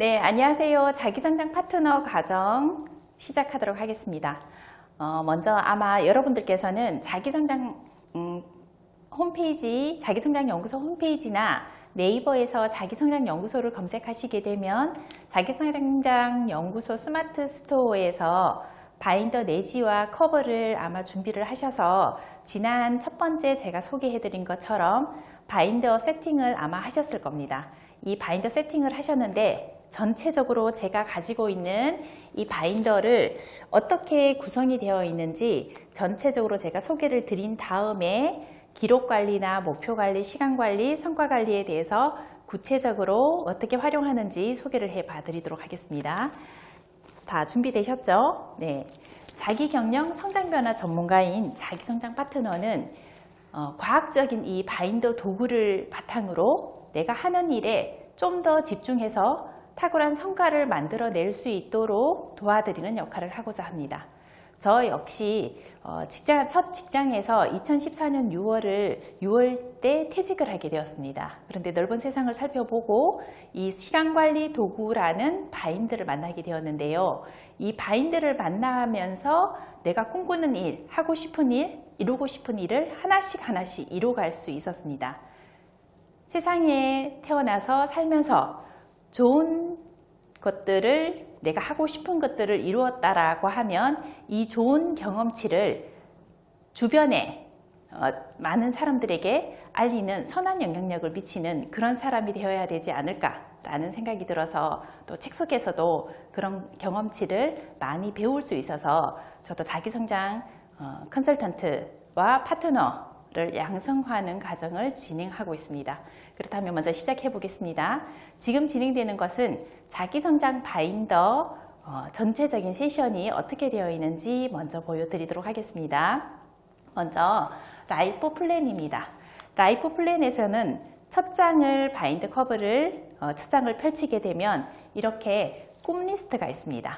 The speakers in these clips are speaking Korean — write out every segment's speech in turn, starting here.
네, 안녕하세요. 자기성장 파트너 과정 시작하도록 하겠습니다. 먼저 아마 여러분들께서는 자기성장 홈페이지, 자기성장연구소 홈페이지나 네이버에서 자기성장연구소를 검색하시게 되면 자기성장연구소 스마트 스토어에서 바인더 내지와 커버를 아마 준비를 하셔서 지난 첫 번째 제가 소개해드린 것처럼 바인더 세팅을 아마 하셨을 겁니다. 이 바인더 세팅을 하셨는데 전체적으로 제가 가지고 있는 이 바인더를 어떻게 구성이 되어 있는지 전체적으로 제가 소개를 드린 다음에 기록관리나 목표관리, 시간관리, 성과관리에 대해서 구체적으로 어떻게 활용하는지 소개를 해 봐드리도록 하겠습니다. 다 준비되셨죠? 네. 자기경영 성장변화 전문가인 자기성장 파트너는 과학적인 이 바인더 도구를 바탕으로 내가 하는 일에 좀 더 집중해서 탁월한 성과를 만들어낼 수 있도록 도와드리는 역할을 하고자 합니다. 저 역시 첫 직장에서 2014년 6월 때 퇴직을 하게 되었습니다. 그런데 넓은 세상을 살펴보고 이 시간관리 도구라는 바인드를 만나게 되었는데요. 이 바인드를 만나면서 내가 꿈꾸는 일, 하고 싶은 일, 이루고 싶은 일을 하나씩 이루어갈 수 있었습니다. 세상에 태어나서 살면서 좋은 것들을 내가 하고 싶은 것들을 이루었다라고 하면 이 좋은 경험치를 주변에 많은 사람들에게 알리는 선한 영향력을 미치는 그런 사람이 되어야 되지 않을까라는 생각이 들어서 또 책 속에서도 그런 경험치를 많이 배울 수 있어서 저도 자기성장 컨설턴트와 파트너를 양성화하는 과정을 진행하고 있습니다. 그렇다면 먼저 시작해 보겠습니다. 지금 진행되는 것은 자기성장 바인더 전체적인 세션이 어떻게 되어 있는지 먼저 보여드리도록 하겠습니다. 먼저 라이프 플랜입니다. 라이프 플랜에서는 첫 장을 바인드 커버를 첫 장을 펼치게 되면 이렇게 꿈 리스트가 있습니다.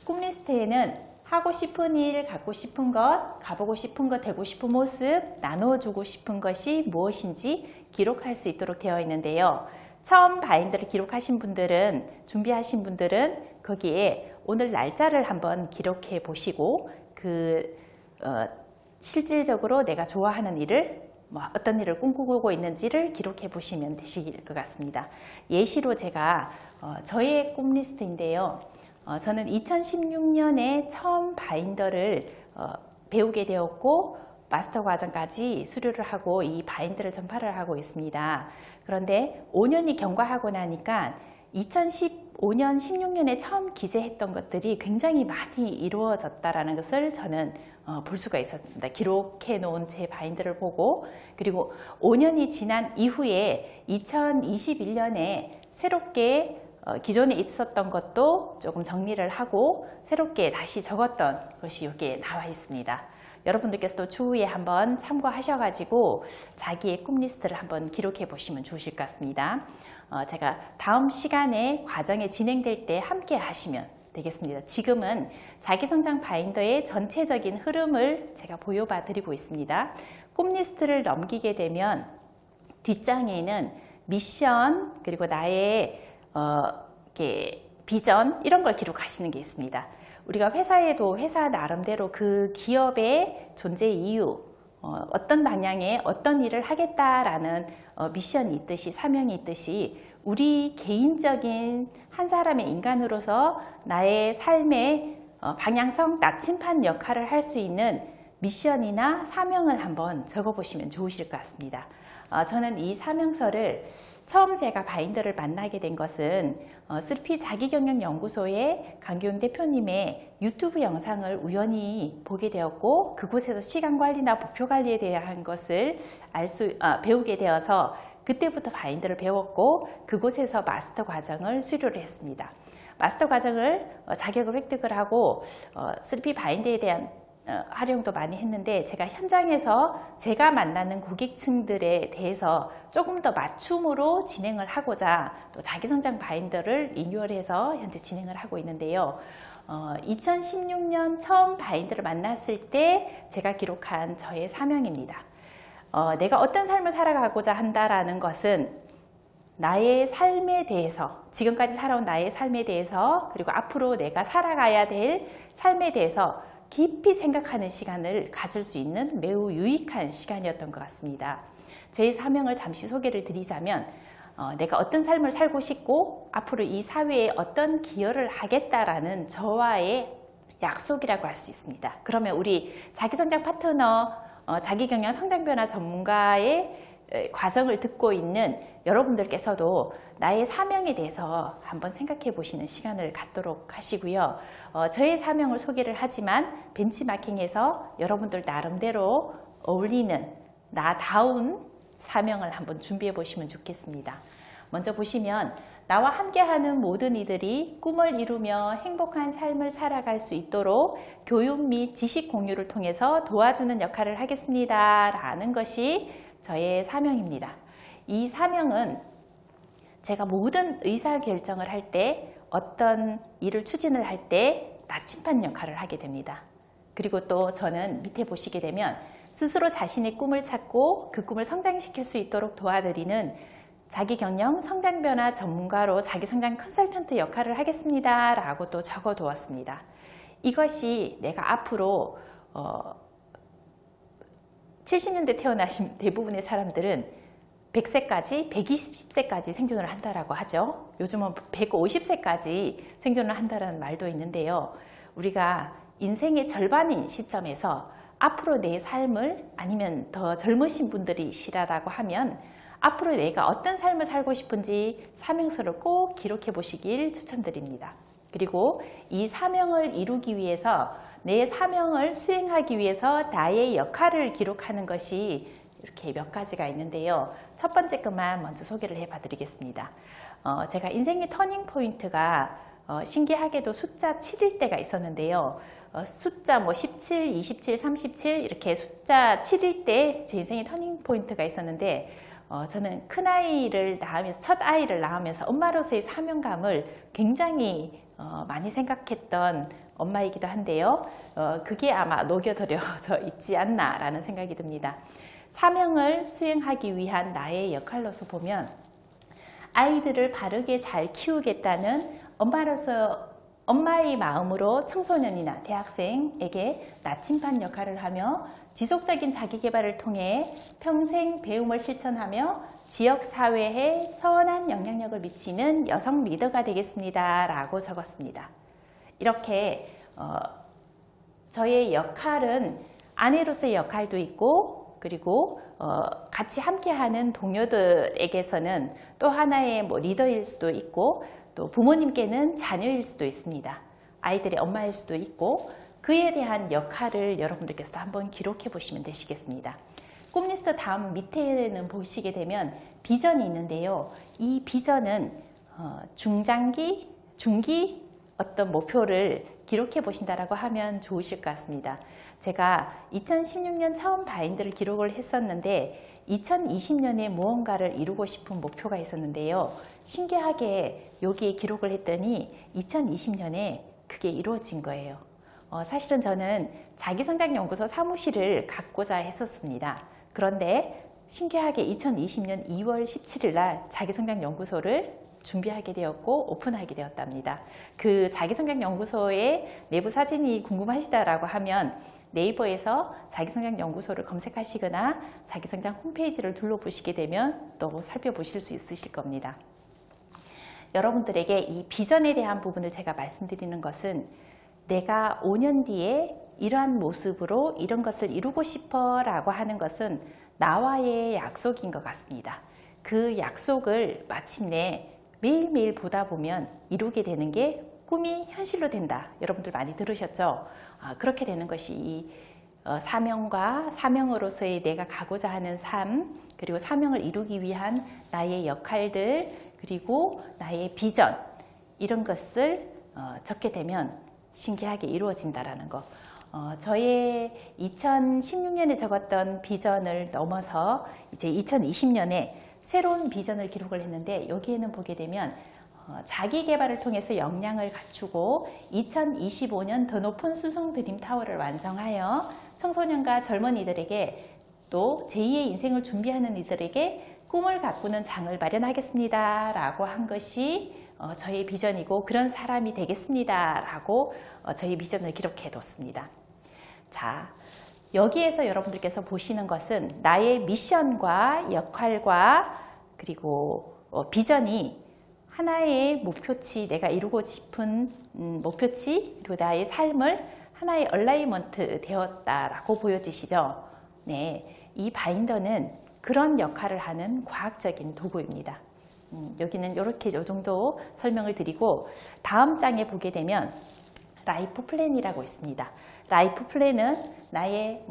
꿈 리스트에는 하고 싶은 일, 갖고 싶은 것, 가보고 싶은 것, 되고 싶은 모습, 나누어주고 싶은 것이 무엇인지 기록할 수 있도록 되어 있는데요. 처음 바인더를 기록하신 분들은, 준비하신 분들은 거기에 오늘 날짜를 한번 기록해 보시고 실질적으로 내가 좋아하는 일을 어떤 일을 꿈꾸고 있는지를 기록해 보시면 되실 것 같습니다. 예시로 제가 저의 꿈 리스트인데요. 저는 2016년에 처음 바인더를 배우게 되었고 마스터 과정까지 수료를 하고 이 바인더를 전파를 하고 있습니다. 그런데 5년이 경과하고 나니까 2015년, 16년에 처음 기재했던 것들이 굉장히 많이 이루어졌다는 것을 저는 볼 수가 있었습니다. 기록해 놓은 제 바인더를 보고, 그리고 5년이 지난 이후에 2021년에 새롭게 기존에 있었던 것도 조금 정리를 하고 새롭게 다시 적었던 것이 여기에 나와 있습니다. 여러분들께서도 추후에 한번 참고하셔가지고 자기의 꿈 리스트를 한번 기록해 보시면 좋으실 것 같습니다. 제가 다음 시간에 과정이 진행될 때 함께 하시면 되겠습니다. 지금은 자기성장 바인더의 전체적인 흐름을 제가 보여봐 드리고 있습니다. 꿈 리스트를 넘기게 되면 뒷장에는 미션, 그리고 나의 비전, 이런 걸 기록하시는 게 있습니다. 우리가 회사에도 회사 나름대로 그 기업의 존재 이유, 어떤 방향에 어떤 일을 하겠다라는 미션이 있듯이, 사명이 있듯이 우리 개인적인 한 사람의 인간으로서 나의 삶의 방향성 나침판 역할을 할 수 있는 미션이나 사명을 한번 적어보시면 좋으실 것 같습니다. 저는 이 사명서를 처음 제가 바인더를 만나게 된 것은 슬피 자기경영연구소의 강교영 대표님의 유튜브 영상을 우연히 보게 되었고, 그곳에서 시간관리나 목표관리에 대한 것을 배우게 되어서 그때부터 바인더를 배웠고, 그곳에서 마스터 과정을 수료를 했습니다. 마스터 과정을 자격을 획득을 하고 슬피 바인더에 대한 활용도 많이 했는데, 제가 현장에서 제가 만나는 고객층들에 대해서 조금 더 맞춤으로 진행을 하고자 또 자기성장 바인더를 리뉴얼해서 현재 진행을 하고 있는데요. 2016년 처음 바인더를 만났을 때 제가 기록한 저의 사명입니다. 내가 어떤 삶을 살아가고자 한다라는 것은 나의 삶에 대해서, 지금까지 살아온 나의 삶에 대해서, 그리고 앞으로 내가 살아가야 될 삶에 대해서 깊이 생각하는 시간을 가질 수 있는 매우 유익한 시간이었던 것 같습니다. 제 사명을 잠시 소개를 드리자면 내가 어떤 삶을 살고 싶고 앞으로 이 사회에 어떤 기여를 하겠다라는 저와의 약속이라고 할 수 있습니다. 그러면 우리 자기성장 파트너, 자기경영 성장변화 전문가의 과정을 듣고 있는 여러분들께서도 나의 사명에 대해서 한번 생각해 보시는 시간을 갖도록 하시고요. 저의 사명을 소개를 하지만 벤치마킹에서 여러분들 나름대로 어울리는 나다운 사명을 한번 준비해 보시면 좋겠습니다. 먼저 보시면 나와 함께하는 모든 이들이 꿈을 이루며 행복한 삶을 살아갈 수 있도록 교육 및 지식 공유를 통해서 도와주는 역할을 하겠습니다 라는 것이 저의 사명입니다. 이 사명은 제가 모든 의사결정을 할 때, 어떤 일을 추진을 할 때 나침반 역할을 하게 됩니다. 그리고 또 저는 밑에 보시게 되면 스스로 자신의 꿈을 찾고 그 꿈을 성장시킬 수 있도록 도와드리는 자기경영 성장변화 전문가로 자기성장 컨설턴트 역할을 하겠습니다 라고 또 적어 두었습니다. 이것이 내가 앞으로 70년대 태어나신 대부분의 사람들은 100세까지, 120세까지 생존을 한다라고 하죠. 요즘은 150세까지 생존을 한다는 말도 있는데요. 우리가 인생의 절반인 시점에서 앞으로 내 삶을, 아니면 더 젊으신 분들이시라고 하면 앞으로 내가 어떤 삶을 살고 싶은지 사명서를 꼭 기록해 보시길 추천드립니다. 그리고 이 사명을 이루기 위해서, 내 사명을 수행하기 위해서 나의 역할을 기록하는 것이 이렇게 몇 가지가 있는데요. 첫 번째 것만 먼저 소개를 해 봐드리겠습니다. 제가 인생의 터닝 포인트가 신기하게도 숫자 7일 때가 있었는데요. 숫자 17, 27, 37 이렇게 숫자 7일 때 제 인생의 터닝 포인트가 있었는데 저는 큰아이를 낳으면서, 첫 아이를 낳으면서 엄마로서의 사명감을 굉장히 많이 생각했던 엄마이기도 한데요. 그게 아마 녹여들여져 있지 않나 라는 생각이 듭니다. 사명을 수행하기 위한 나의 역할로서 보면 아이들을 바르게 잘 키우겠다는 엄마로서, 엄마의 마음으로 청소년이나 대학생에게 나침반 역할을 하며 지속적인 자기개발을 통해 평생 배움을 실천하며 지역사회에 선한 영향력을 미치는 여성 리더가 되겠습니다 라고 적었습니다. 이렇게 저의 역할은 아내로서의 역할도 있고, 그리고 같이 함께하는 동료들에게서는 또 하나의 리더일 수도 있고, 또 부모님께는 자녀일 수도 있습니다. 아이들의 엄마일 수도 있고, 그에 대한 역할을 여러분들께서도 한번 기록해 보시면 되시겠습니다. 꿈 리스트 다음 밑에는 보시게 되면 비전이 있는데요. 이 비전은 중장기, 중기 어떤 목표를 기록해 보신다라고 하면 좋으실 것 같습니다. 제가 2016년 처음 바인드를 기록을 했었는데 2020년에 무언가를 이루고 싶은 목표가 있었는데요. 신기하게 여기에 기록을 했더니 2020년에 그게 이루어진 거예요. 사실은 저는 자기성장연구소 사무실을 갖고자 했었습니다. 그런데 신기하게 2020년 2월 17일 날 자기성장연구소를 준비하게 되었고 오픈하게 되었답니다. 그 자기성장연구소의 내부 사진이 궁금하시다라고 하면 네이버에서 자기성장연구소를 검색하시거나 자기성장 홈페이지를 둘러보시게 되면 또 살펴보실 수 있으실 겁니다. 여러분들에게 이 비전에 대한 부분을 제가 말씀드리는 것은 내가 5년 뒤에 이러한 모습으로 이런 것을 이루고 싶어 라고 하는 것은 나와의 약속인 것 같습니다. 그 약속을 마침내 매일매일 보다 보면 이루게 되는 게 꿈이 현실로 된다. 여러분들 많이 들으셨죠? 그렇게 되는 것이 이 사명과 사명으로서의 내가 가고자 하는 삶, 그리고 사명을 이루기 위한 나의 역할들, 그리고 나의 비전, 이런 것을 적게 되면 신기하게 이루어진다라는 거. 저의 2016년에 적었던 비전을 넘어서 이제 2020년에 새로운 비전을 기록을 했는데, 여기에는 보게 되면 자기 개발을 통해서 역량을 갖추고 2025년 더 높은 수성 드림타워를 완성하여 청소년과 젊은이들에게 또 제2의 인생을 준비하는 이들에게 꿈을 가꾸는 장을 마련하겠습니다 라고 한 것이 저의 비전이고 그런 사람이 되겠습니다 라고 저희 비전을 기록해 뒀습니다. 자, 여기에서 여러분들께서 보시는 것은 나의 미션과 역할과 그리고 비전이 하나의 목표치, 내가 이루고 싶은 목표치, 그리고 나의 삶을 하나의 얼라이먼트 되었다라고 보여지시죠? 네, 이 바인더는 그런 역할을 하는 과학적인 도구입니다. 여기는 이렇게 이 정도 설명을 드리고 다음 장에 보게 되면 라이프 플랜이라고 있습니다. 라이프 플랜은 나의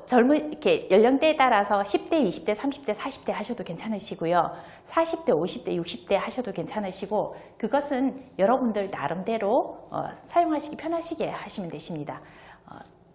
젊은 이렇게 연령대에 따라서 10대, 20대, 30대, 40대 하셔도 괜찮으시고요. 40대, 50대, 60대 하셔도 괜찮으시고 그것은 여러분들 나름대로 사용하시기 편하시게 하시면 되십니다.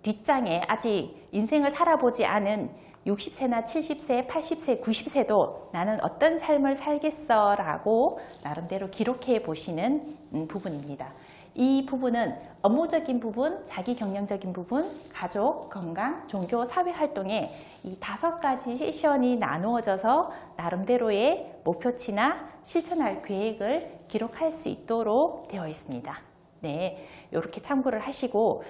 뒷장에 아직 인생을 살아보지 않은 60세나 70세, 80세, 90세도 나는 어떤 삶을 살겠어 라고 나름대로 기록해 보시는 부분입니다. 이 부분은 업무적인 부분, 자기 경영적인 부분, 가족, 건강, 종교, 사회활동에 이 5가지 세션이 나누어져서 나름대로의 목표치나 실천할 계획을 기록할 수 있도록 되어 있습니다. 네, 이렇게 참고를 하시고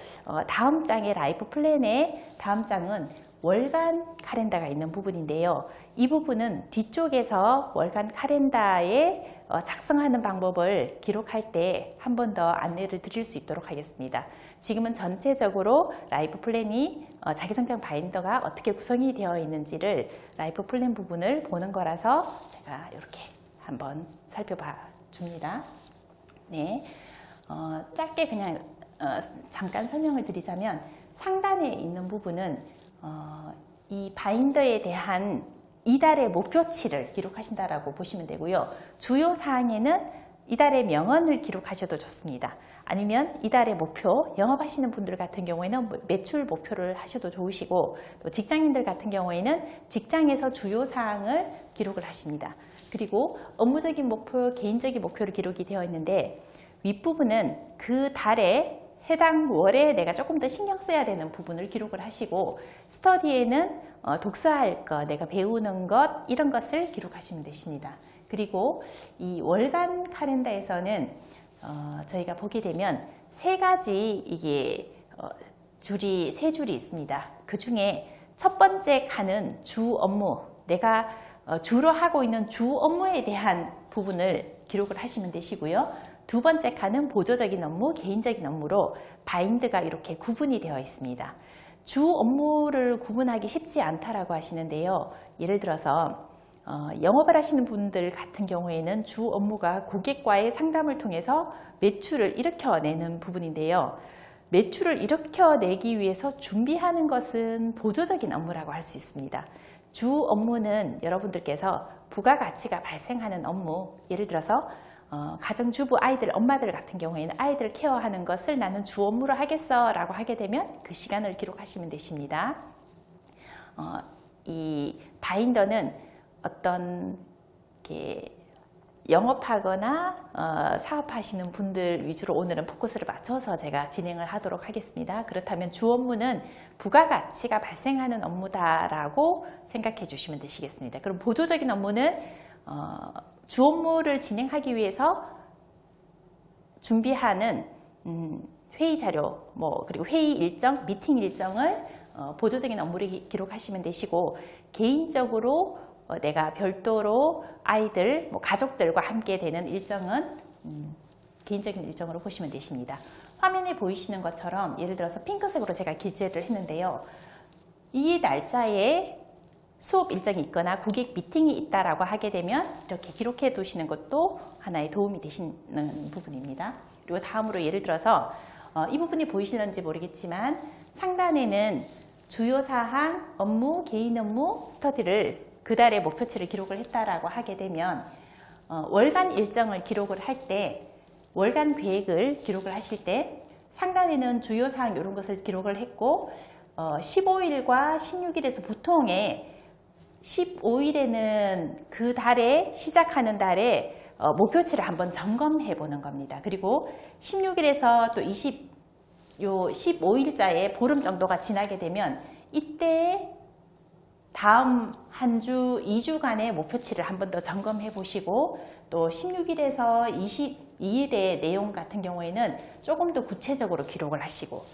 다음 장의 라이프 플랜의 다음 장은 월간 카렌다가 있는 부분인데요. 이 부분은 뒤쪽에서 월간 카렌다에 작성하는 방법을 기록할 때 한 번 더 안내를 드릴 수 있도록 하겠습니다. 지금은 전체적으로 라이프 플랜이 자기성장 바인더가 어떻게 구성이 되어 있는지를 라이프 플랜 부분을 보는 거라서 제가 이렇게 한번 살펴봐 줍니다. 네, 짧게 그냥 잠깐 설명을 드리자면 상단에 있는 부분은 이 바인더에 대한 이달의 목표치를 기록하신다라고 보시면 되고요. 주요 사항에는 이달의 명언을 기록하셔도 좋습니다. 아니면 이달의 목표, 영업하시는 분들 같은 경우에는 매출 목표를 하셔도 좋으시고 또 직장인들 같은 경우에는 직장에서 주요 사항을 기록을 하십니다. 그리고 업무적인 목표, 개인적인 목표를 기록이 되어 있는데 윗부분은 그 달에 해당 월에 내가 조금 더 신경 써야 되는 부분을 기록을 하시고 스터디에는 독서할 것, 내가 배우는 것 이런 것을 기록하시면 되십니다. 그리고 이 월간 카렌다에서는 저희가 보게 되면 3가지 이게 세 줄이 있습니다. 그 중에 첫 번째 칸은 주 업무, 내가 주로 하고 있는 주 업무에 대한 부분을 기록을 하시면 되시고요. 두 번째 칸은 보조적인 업무, 개인적인 업무로 바인드가 이렇게 구분이 되어 있습니다. 주 업무를 구분하기 쉽지 않다라고 하시는데요. 예를 들어서 영업을 하시는 분들 같은 경우에는 주 업무가 고객과의 상담을 통해서 매출을 일으켜내는 부분인데요. 매출을 일으켜내기 위해서 준비하는 것은 보조적인 업무라고 할 수 있습니다. 주 업무는 여러분들께서 부가가치가 발생하는 업무, 예를 들어서 가정주부 아이들, 엄마들 같은 경우에는 아이들 케어하는 것을 나는 주 업무로 하겠어 라고 하게 되면 그 시간을 기록하시면 되십니다. 이 바인더는 어떤 영업하거나 사업하시는 분들 위주로 오늘은 포커스를 맞춰서 제가 진행을 하도록 하겠습니다. 그렇다면 주 업무는 부가가치가 발생하는 업무다라고 생각해 주시면 되시겠습니다. 그럼 보조적인 업무는 주 업무를 진행하기 위해서 준비하는 회의 자료, 그리고 회의 일정, 미팅 일정을 보조적인 업무를 기록하시면 되시고 개인적으로 내가 별도로 아이들, 가족들과 함께 되는 일정은 개인적인 일정으로 보시면 되십니다. 화면에 보이시는 것처럼 예를 들어서 핑크색으로 제가 기재를 했는데요. 이 날짜에 수업 일정이 있거나 고객 미팅이 있다라고 하게 되면 이렇게 기록해 두시는 것도 하나의 도움이 되시는 부분입니다. 그리고 다음으로 예를 들어서 이 부분이 보이시는지 모르겠지만 상단에는 주요 사항, 업무, 개인 업무, 스터디를 그 달의 목표치를 기록을 했다라고 하게 되면 월간 일정을 기록을 할 때 월간 계획을 기록을 하실 때 상단에는 주요 사항 이런 것을 기록을 했고 15일과 16일에서 보통의 15일에는 그 달에 시작하는 달에 목표치를 한번 점검해 보는 겁니다. 그리고 16일에서 또 15일자에 보름 정도가 지나게 되면 이때 다음 한 주, 2주간의 목표치를 한 번 더 점검해 보시고 또 16일에서 22일의 내용 같은 경우에는 조금 더 구체적으로 기록을 하시고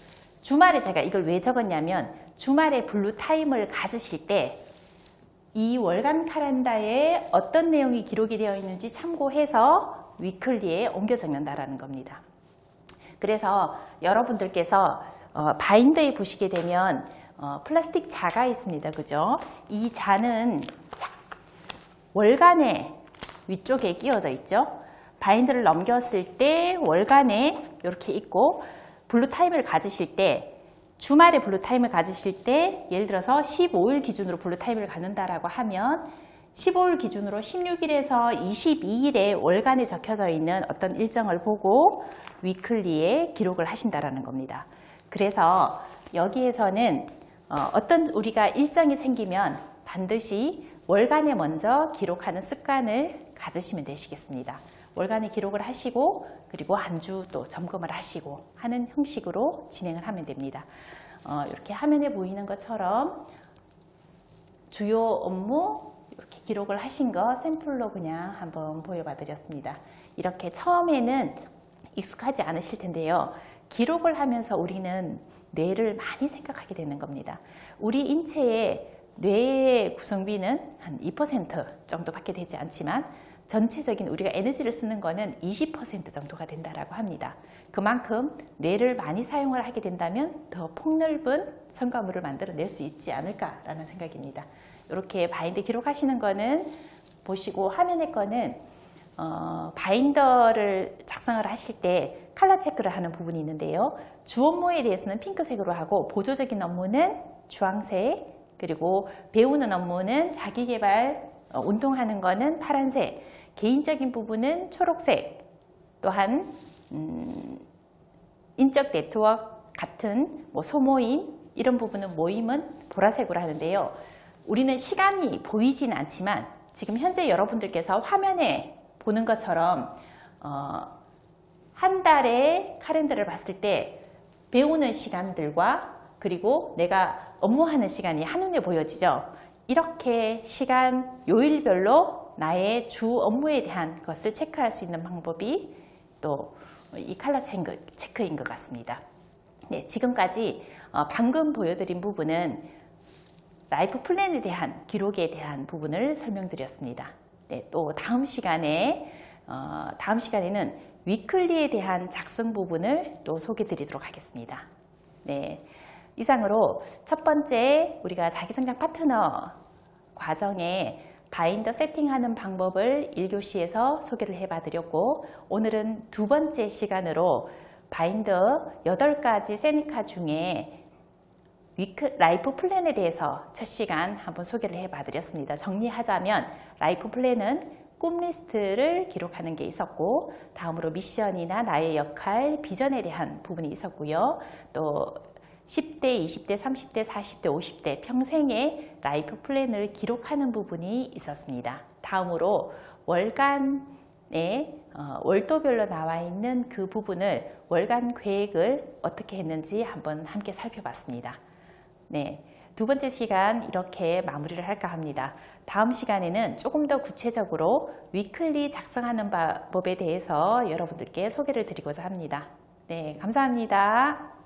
주말에 제가 이걸 왜 적었냐면 주말에 블루 타임을 가지실 때 이 월간 칼렌다에 어떤 내용이 기록이 되어 있는지 참고해서 위클리에 옮겨 적는다라는 겁니다. 그래서 여러분들께서 바인더에 보시게 되면 플라스틱 자가 있습니다. 그죠? 이 자는 월간에 위쪽에 끼워져 있죠. 바인더를 넘겼을 때 월간에 이렇게 있고 블루 타임을 가지실 때 주말에 블루 타임을 가지실 때 예를 들어서 15일 기준으로 블루 타임을 갖는다라고 하면 15일 기준으로 16일에서 22일에 월간에 적혀져 있는 어떤 일정을 보고 위클리에 기록을 하신다라는 겁니다. 그래서 여기에서는 어떤 우리가 일정이 생기면 반드시 월간에 먼저 기록하는 습관을 가지시면 되시겠습니다. 월간에 기록을 하시고 그리고 한 주 또 점검을 하시고 하는 형식으로 진행을 하면 됩니다. 이렇게 화면에 보이는 것처럼 주요 업무 이렇게 기록을 하신 거 샘플로 그냥 한번 보여봐 드렸습니다. 이렇게 처음에는 익숙하지 않으실 텐데요. 기록을 하면서 우리는 뇌를 많이 생각하게 되는 겁니다. 우리 인체의 뇌의 구성비는 한 2% 정도밖에 되지 않지만 전체적인 우리가 에너지를 쓰는 거는 20% 정도가 된다라고 합니다. 그만큼 뇌를 많이 사용을 하게 된다면 더 폭넓은 성과물을 만들어낼 수 있지 않을까라는 생각입니다. 이렇게 바인더 기록하시는 거는 보시고 화면의 거는 바인더를 작성을 하실 때 컬러 체크를 하는 부분이 있는데요. 주 업무에 대해서는 핑크색으로 하고 보조적인 업무는 주황색, 그리고 배우는 업무는 자기개발, 운동하는 거는 파란색, 개인적인 부분은 초록색, 또한 인적 네트워크 같은 소모임 이런 부분은 모임은 보라색으로 하는데요. 우리는 시간이 보이지는 않지만 지금 현재 여러분들께서 화면에 보는 것처럼 한 달의 칼렌더를 봤을 때 배우는 시간들과 그리고 내가 업무하는 시간이 한눈에 보여지죠. 이렇게 시간 요일별로 나의 주 업무에 대한 것을 체크할 수 있는 방법이 또 이 컬러 체크인 것 같습니다. 네, 지금까지 방금 보여드린 부분은 라이프 플랜에 대한 기록에 대한 부분을 설명드렸습니다. 네, 또 다음 시간에는 위클리에 대한 작성 부분을 또 소개드리도록 하겠습니다. 네, 이상으로 첫 번째 우리가 자기성장 파트너 과정에 바인더 세팅하는 방법을 1교시에서 소개를 해봐 드렸고 오늘은 두 번째 시간으로 바인더 8가지 세니카 중에 라이프 플랜에 대해서 첫 시간 한번 소개를 해봐 드렸습니다. 정리하자면 라이프 플랜은 꿈 리스트를 기록하는 게 있었고 다음으로 미션이나 나의 역할, 비전에 대한 부분이 있었고요. 또 10대, 20대, 30대, 40대, 50대 평생의 라이프 플랜을 기록하는 부분이 있었습니다. 다음으로 월간에 월도별로 나와 있는 그 부분을 월간 계획을 어떻게 했는지 한번 함께 살펴봤습니다. 네, 두 번째 시간 이렇게 마무리를 할까 합니다. 다음 시간에는 조금 더 구체적으로 위클리 작성하는 방법에 대해서 여러분들께 소개를 드리고자 합니다. 네, 감사합니다.